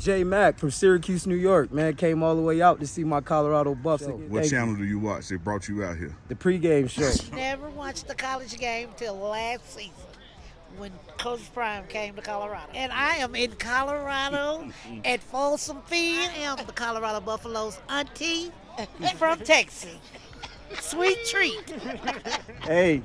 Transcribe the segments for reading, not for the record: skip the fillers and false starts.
J Mack from Syracuse, New York. Man, came all the way out to see my Colorado Buffs. What channel do you watch? They brought you out here. The pregame show. Never watched the college game till last season when Coach Prime came to Colorado. And I am in Colorado at Folsom Field. I am the Colorado Buffaloes auntie from Texas. Sweet treat. Hey,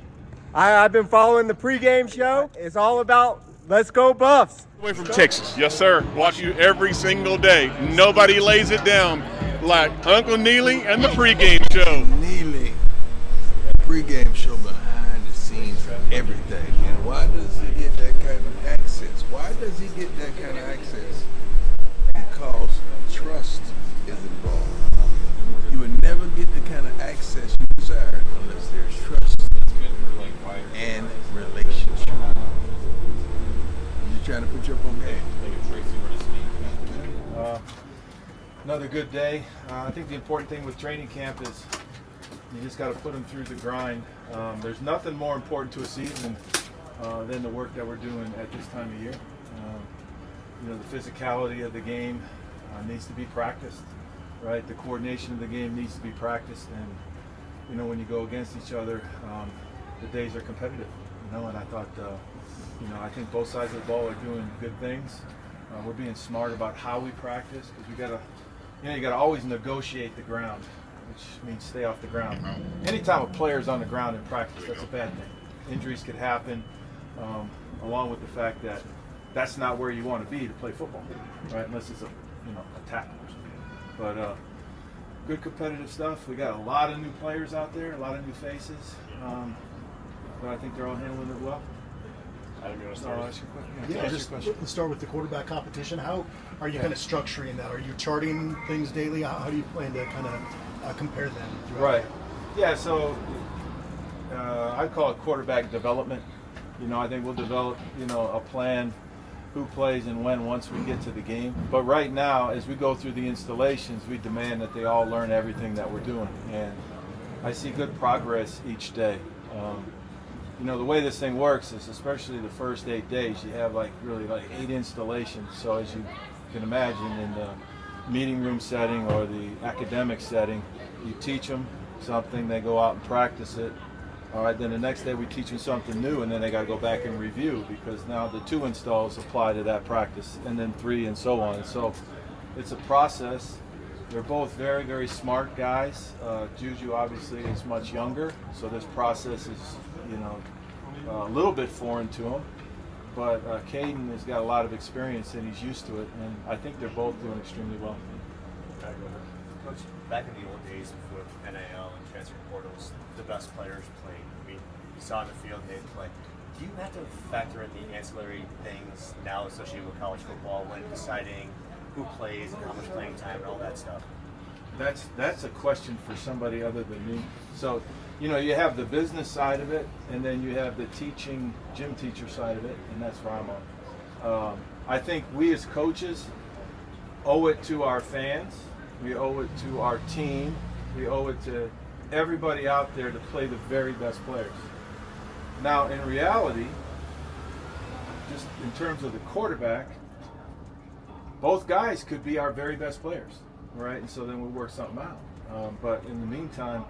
I've been following the pregame show. It's all about let's go Buffs. Away from Texas. Yes, sir. Watch you every single day. Nobody lays it down like Uncle Neely and the pregame show. Neely, pregame show behind the scenes of everything. And why does he get that kind of access? Why does he get that kind of access? Because trust is involved. You would never get the kind of access you desire unless there's trust and relationship. You're trying to put your up on game. Another good day. I think the important thing with training camp is you just got to put them through the grind. There's nothing more important to a season than the work that we're doing at this time of year. The physicality of the game needs to be practiced, right? The coordination of the game needs to be practiced, and when you go against each other, the days are competitive. And I thought, I think both sides of the ball are doing good things. We're being smart about how we practice because you gotta always negotiate the ground, which means stay off the ground. Anytime a player's on the ground in practice, that's a bad thing. Injuries could happen, along with the fact that that's not where you want to be to play football, right? Unless it's a tackle or something. But good competitive stuff. We got a lot of new players out there, a lot of new faces, but I think they're all handling it well. Let's start with the quarterback competition. How are you kind of structuring that? Are you charting things daily? How do you plan to kind of compare them? Right. Yeah, so I'd call it quarterback development. I think we'll develop, a plan, who plays and when once we get to the game. But right now, as we go through the installations, we demand that they all learn everything that we're doing. And I see good progress each day. The way this thing works is, especially the first 8 days, you have really 8 installations. So as you can imagine, in the meeting room setting or the academic setting, you teach them something, they go out and practice it. All right, then the next day we teach them something new, and then they got to go back and review because now the 2 installs apply to that practice, and then 3 and so on. So it's a process. They're both very, very smart guys. Juju obviously is much younger, so this process is, a little bit foreign to him. But Caden has got a lot of experience and he's used to it, and I think they're both doing extremely well. Coach, back in the old days with NIL and transfer portals, the best players played. I mean, you saw in the field they play. Do you have to factor in the ancillary things now associated with college football when deciding who plays and how much playing time and all that stuff? That's a question for somebody other than me. So, you have the business side of it, and then you have the teaching, gym teacher side of it, and that's where I'm on. I think we as coaches owe it to our fans, we owe it to our team, we owe it to everybody out there to play the very best players. Now, in reality, just in terms of the quarterback, both guys could be our very best players, right? And so then we work something out. But in the meantime,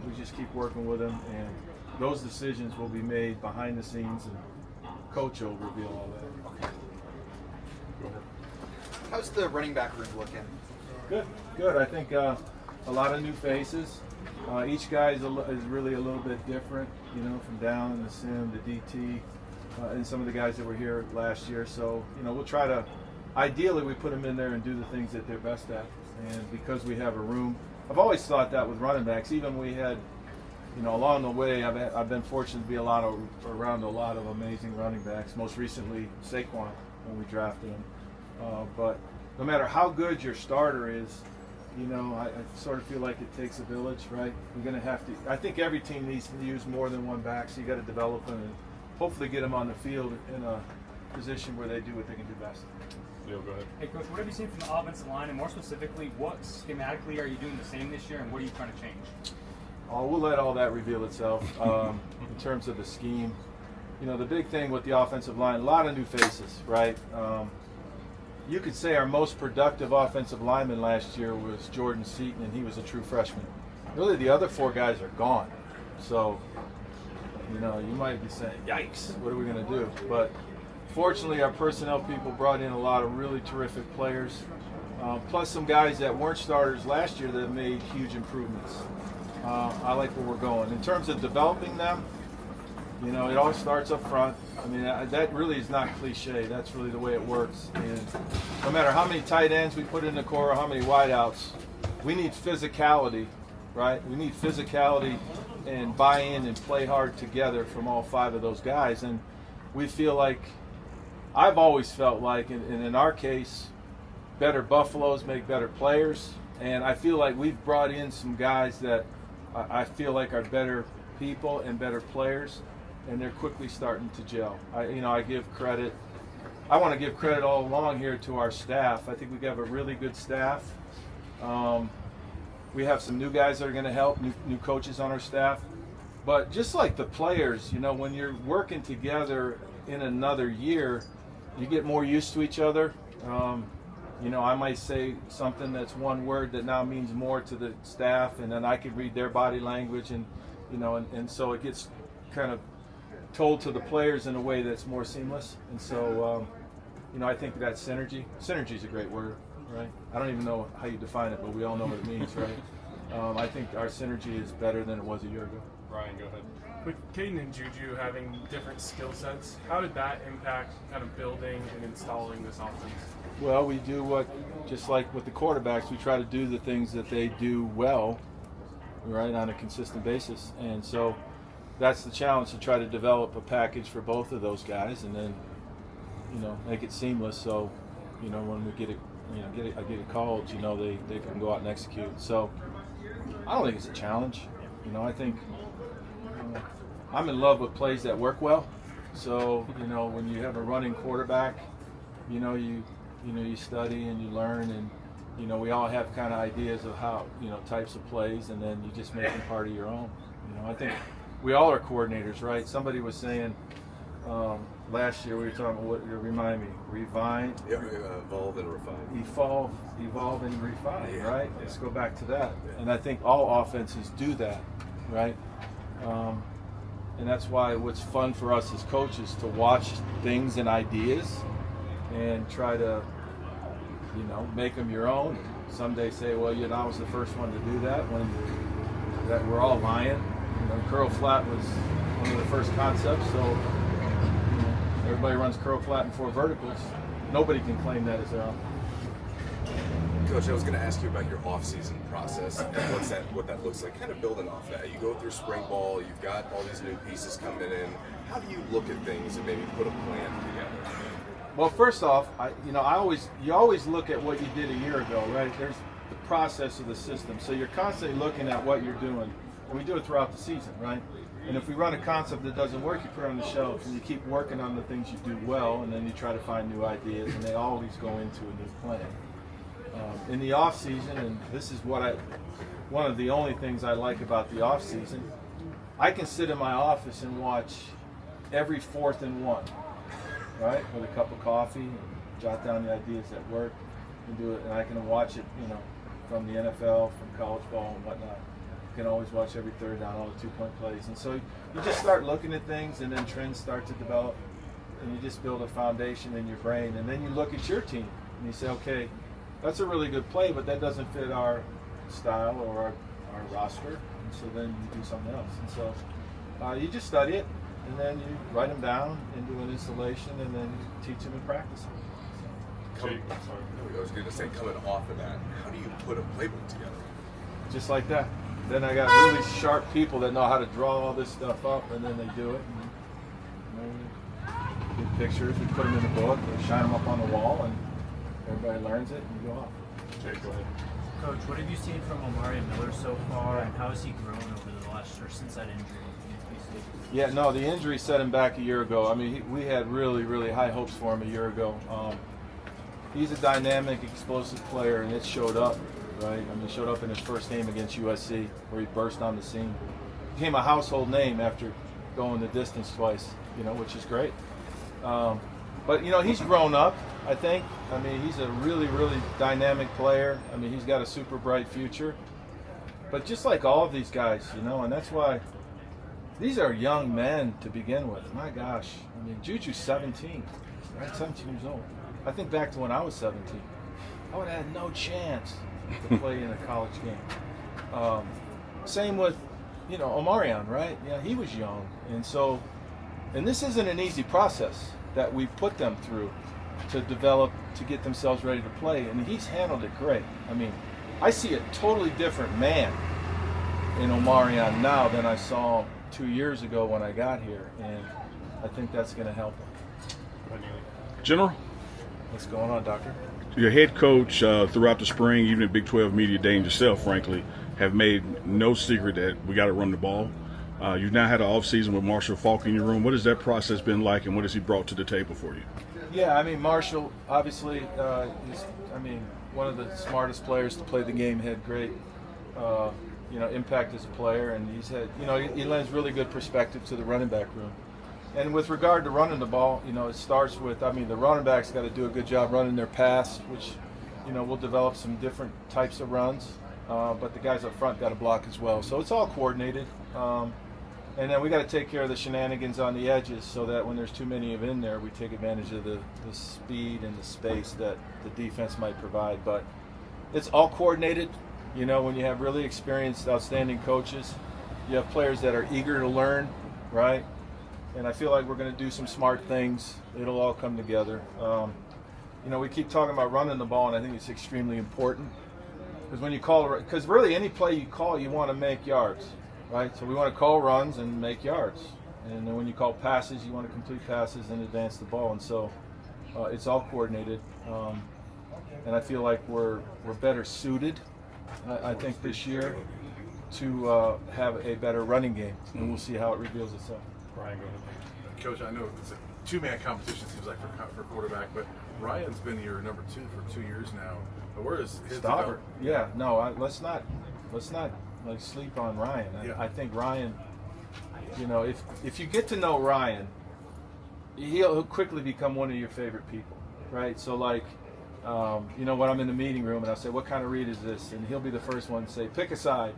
we just keep working with them, and those decisions will be made behind the scenes, and Coach will reveal all that. How's the running back room looking? Good. I think a lot of new faces. Each guy is really a little bit different, from down in the sim to DT, and some of the guys that were here last year. So, we'll try to, ideally, we put them in there and do the things that they're best at. And because we have a room, I've always thought that with running backs, even we had, along the way, I've been fortunate to be around a lot of amazing running backs. Most recently, Saquon, when we drafted him. But no matter how good your starter is, I sort of feel like it takes a village, right? We're going to have to. I think every team needs to use more than one back, so you got to develop them and hopefully get them on the field in a position where they do what they can do best. Leo, go ahead. Hey, Coach, what have you seen from the offensive line, and more specifically, what schematically are you doing the same this year, and what are you trying to change? We'll let all that reveal itself. In terms of the scheme, the big thing with the offensive line, a lot of new faces, right? you could say our most productive offensive lineman last year was Jordan Seaton, and he was a true freshman. Really, the other 4 guys are gone. So, you know, you might be saying, yikes, what are we going to do? But fortunately, our personnel people brought in a lot of really terrific players, plus some guys that weren't starters last year that have made huge improvements. I like where we're going. In terms of developing them, you know, it all starts up front. I mean, that really is not cliche. That's really the way it works. And no matter how many tight ends we put in the core or how many wideouts, we need physicality, right? We need physicality and buy-in and play hard together from all 5 of those guys. And we feel like, I've always felt like, and in our case, better Buffaloes make better players. And I feel like we've brought in some guys that I feel like are better people and better players, and they're quickly starting to gel. I give credit. I want to give credit all along here to our staff. I think we have a really good staff. We have some new guys that are going to help, new coaches on our staff. But just like the players, you know, when you're working together in another year, you get more used to each other. You know, I might say something that's one word that now means more to the staff, and then I can read their body language, and you know, and so it gets kind of told to the players in a way that's more seamless. And so, you know, I think that synergy is a great word, right? I don't even know how you define it, but we all know what it means, right? I think our synergy is better than it was a year ago. Ryan, go ahead. With Caden and Juju having different skill sets, how did that impact kind of building and installing this offense? Well, we do what, just like with the quarterbacks, we try to do the things that they do well, right, on a consistent basis. And so that's the challenge, to try to develop a package for both of those guys, and then, you know, make it seamless. So, you know, when we get it called, you know, they can go out and execute. So I don't think it's a challenge. You know, I think I'm in love with plays that work well. So, you know, when you have a running quarterback, you know, you study and you learn, and you know, we all have kind of ideas of how, you know, types of plays, and then you just make them part of your own. You know, I think we all are coordinators, right? Somebody was saying last year, we were talking about, what, remind me, refine? Yeah, evolve and refine. Evolve and refine, yeah, right? Yeah. Let's go back to that. And I think all offenses do that, right? And that's why what's fun for us as coaches to watch things and ideas and try to, you know, make them your own. Someday say, well, you know, I was the first one to do that, when that we're all lying. You know, curl flat was one of the first concepts, so you know, everybody runs curl flat and 4 verticals. Nobody can claim that as their own. Coach, I was going to ask you about your off-season process and what that looks like. Kind of building off that. You go through spring ball. You've got all these new pieces coming in. How do you look at things and maybe put a plan together? Well, first off, you always look at what you did a year ago, right? There's the process of the system, so you're constantly looking at what you're doing, and we do it throughout the season, right? And if we run a concept that doesn't work, you put it on the shelf, and you keep working on the things you do well, and then you try to find new ideas, and they always go into a new plan. In the off season, and this is one of the only things I like about the off season, I can sit in my office and watch every 4th and 1, right, with a cup of coffee, and jot down the ideas that work, and do it. And I can watch it, you know, from the NFL, from college ball and whatnot. You can always watch every 3rd down, all the 2-point plays, and so you just start looking at things, and then trends start to develop, and you just build a foundation in your brain, and then you look at your team and you say, okay, that's a really good play, but that doesn't fit our style or our roster, and so then you do something else. And so you just study it, and then you write them down and do an installation, and then you teach them and practice them. I was going to say, coming off of that, how do you put a playbook together? Just like that. Then I got really sharp people that know how to draw all this stuff up, and then they do it. And, you know, get pictures, we put them in the book, we shine them up on the wall, and everybody learns it, and you go off. Jake, go ahead. Coach, what have you seen from Omari Miller so far, and how has he grown over the last year since that injury? Yeah, no, the injury set him back a year ago. I mean, we had really, really high hopes for him a year ago. He's a dynamic, explosive player, and it showed up, right? I mean, it showed up in his first game against USC, where he burst on the scene. Became a household name after going the distance twice, you know, which is great. But, he's grown up, I think. I mean, he's a really, really dynamic player. I mean, he's got a super bright future. But just like all of these guys, and that's why these are young men to begin with. My gosh. I mean, Juju's 17, right? 17 years old. I think back to when I was 17. I would have had no chance to play in a college game. Same with, Omarion, right? Yeah, he was young. And this isn't an easy process that we put them through to develop, to get themselves ready to play. And he's handled it great. I mean, I see a totally different man in Omarion now than I saw 2 years ago when I got here. And I think that's going to help him. General? What's going on, Doctor? Your head coach throughout the spring, even at Big 12 Media Day, and yourself, frankly, have made no secret that we got to run the ball. You've now had an offseason with Marshall Faulk in your room. What has that process been like, and what has he brought to the table for you? Yeah, I mean, Marshall, obviously, is, one of the smartest players to play the game. Had great, impact as a player, and he's had, he lends really good perspective to the running back room. And with regard to running the ball, it starts with, the running backs got to do a good job running their pass, which, we'll develop some different types of runs. But the guys up front got to block as well. So it's all coordinated. And then we got to take care of the shenanigans on the edges so that when there's too many of in there, we take advantage of the speed and the space that the defense might provide. But it's all coordinated. When you have really experienced, outstanding coaches, you have players that are eager to learn, right? And I feel like we're going to do some smart things. It'll all come together. We keep talking about running the ball, and I think it's extremely important. Because when you because really any play you call, you want to make yards, right? So we want to call runs and make yards. And then when you call passes, you want to complete passes and advance the ball. And so it's all coordinated. And I feel like we're better suited, I think, this year to have a better running game. And we'll see how it reveals itself. Brian, go ahead. Coach, I know it's a two-man competition, seems like, for quarterback, but Ryan's been your number 2 for 2 years now. But where is his Stopper? Yeah, no, let's not sleep on Ryan. I think Ryan, if you get to know Ryan, he'll quickly become one of your favorite people, right? So when I'm in the meeting room and I say, what kind of read is this? And he'll be the first one to say, pick a side,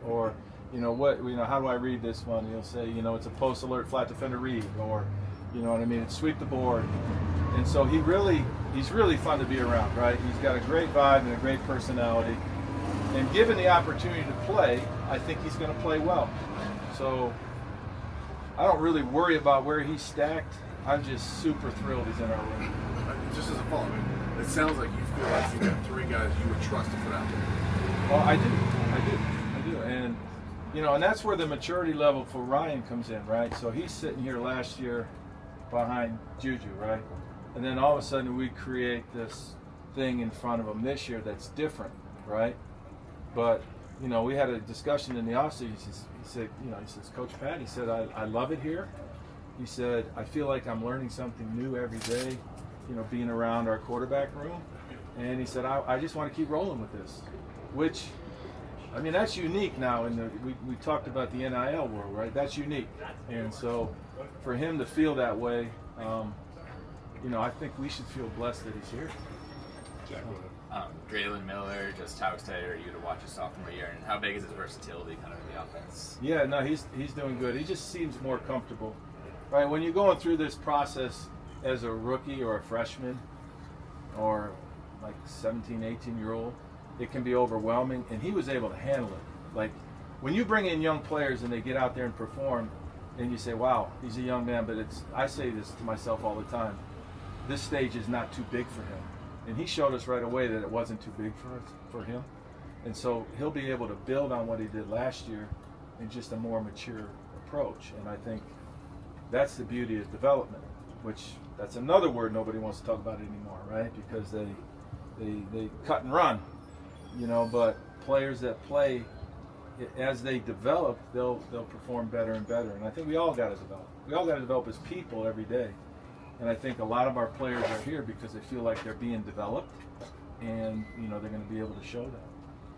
or how do I read this one? And he'll say, it's a post alert flat defender read, or, it's sweep the board. And so he's really fun to be around, right? He's got a great vibe and a great personality. And given the opportunity to play, I think he's going to play well. So I don't really worry about where he's stacked. I'm just super thrilled he's in our room. Just as a follow-up, it sounds like you feel like you got 3 guys you would trust to put out there. Well, I do. And, and that's where the maturity level for Ryan comes in, right? So he's sitting here last year behind Juju, right? And then all of a sudden we create this thing in front of him this year that's different, right? But, we had a discussion in the offseason. He said, Coach Pat, he said, I love it here. He said, I feel like I'm learning something new every day, being around our quarterback room. And he said, I just want to keep rolling with this, which, that's unique now. We talked about the NIL world, right? That's unique. And so for him to feel that way, I think we should feel blessed that he's here. Draylen Miller, just how excited are you to watch his sophomore year, and how big is his versatility kind of in the offense? Yeah, no, he's doing good. He just seems more comfortable, right? When you're going through this process as a rookie or a freshman or like 17, 18-year-old, it can be overwhelming, and he was able to handle it. Like when you bring in young players and they get out there and perform, and you say, wow, he's a young man, but I say this to myself all the time, this stage is not too big for him. And he showed us right away that it wasn't too big for him. And so he'll be able to build on what he did last year in just a more mature approach. And I think that's the beauty of development, which that's another word nobody wants to talk about anymore, right? Because they cut and run, but players that play, as they develop, they'll perform better and better. And I think we all got to develop. We all got to develop as people every day. And I think a lot of our players are here because they feel like they're being developed, and they're going to be able to show that.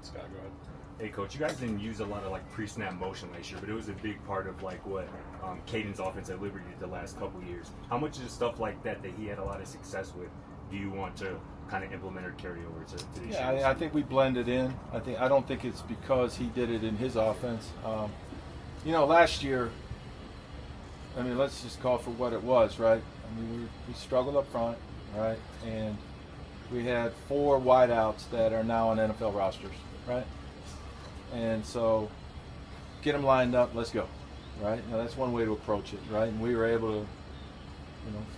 Scott, go ahead. Hey, Coach, you guys didn't use a lot of like pre-snap motion last year, but it was a big part of like what Caden's offense at Liberty did the last couple years. How much of the stuff like that he had a lot of success with do you want to kind of implement or carry over to this year? Yeah, I think we blended in. I don't think it's because he did it in his offense. Last year, I mean, let's just call for what it was, right? I mean, we struggled up front, right? And we had 4 wideouts that are now on NFL rosters, right? And so, get them lined up, let's go, right? Now, that's one way to approach it, right? And we were able to,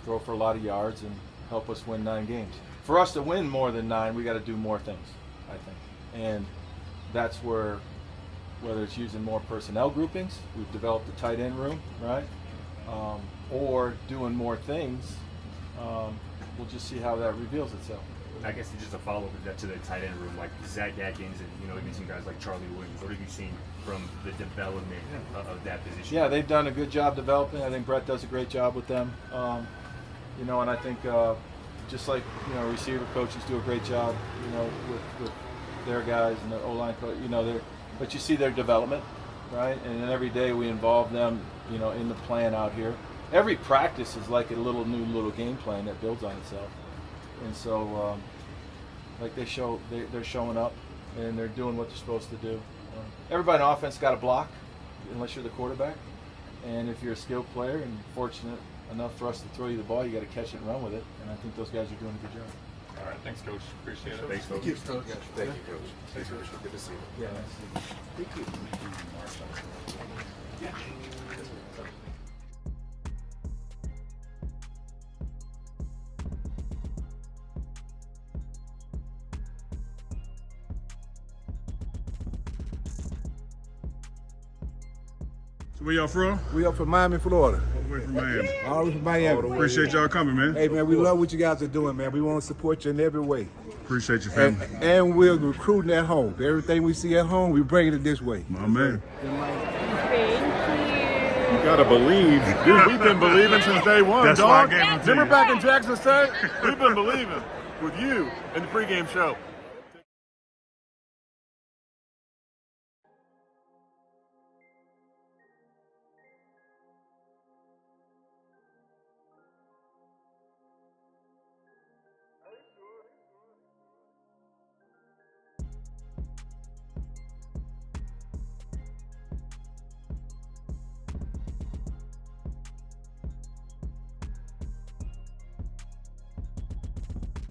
throw for a lot of yards and help us win 9 games. For us to win more than 9, we got to do more things, I think. And that's where, whether it's using more personnel groupings, we've developed a tight end room, right? Or doing more things, we'll just see how that reveals itself. I guess it's just a follow-up to the tight end room, like Zach Atkins and even some guys like Charlie Williams. What have you seen from the development of that position? Yeah, they've done a good job developing. I think Brett does a great job with them. And I think just like receiver coaches do a great job, with their guys and the O-line coach. But you see their development, right? And then every day we involve them, in the plan out here. Every practice is like a new game plan that builds on itself. And so, they're showing up and they're doing what they're supposed to do. Everybody in offense got a block, unless you're the quarterback. And if you're a skilled player and fortunate enough for us to throw you the ball, you got to catch it and run with it. And I think those guys are doing a good job. All right, thanks, Coach. Appreciate it. Thanks, Coach. Thank you, Coach. Thank you, Coach. Thanks, Coach. Good to see you. Yeah, nice to see you. Where y'all from? We up from Miami, Florida. All the way from Miami. All the way from Miami. Appreciate y'all coming, man. Hey, man, we love what you guys are doing, man. We want to support you in every way. Appreciate your family. And we're recruiting at home. Everything we see at home, we bring it this way. My man. You gotta believe. Dude, we've been believing since day one, That's dog. why I gave him to Remember you. back in Jackson State? We've been believing with you in the pregame show.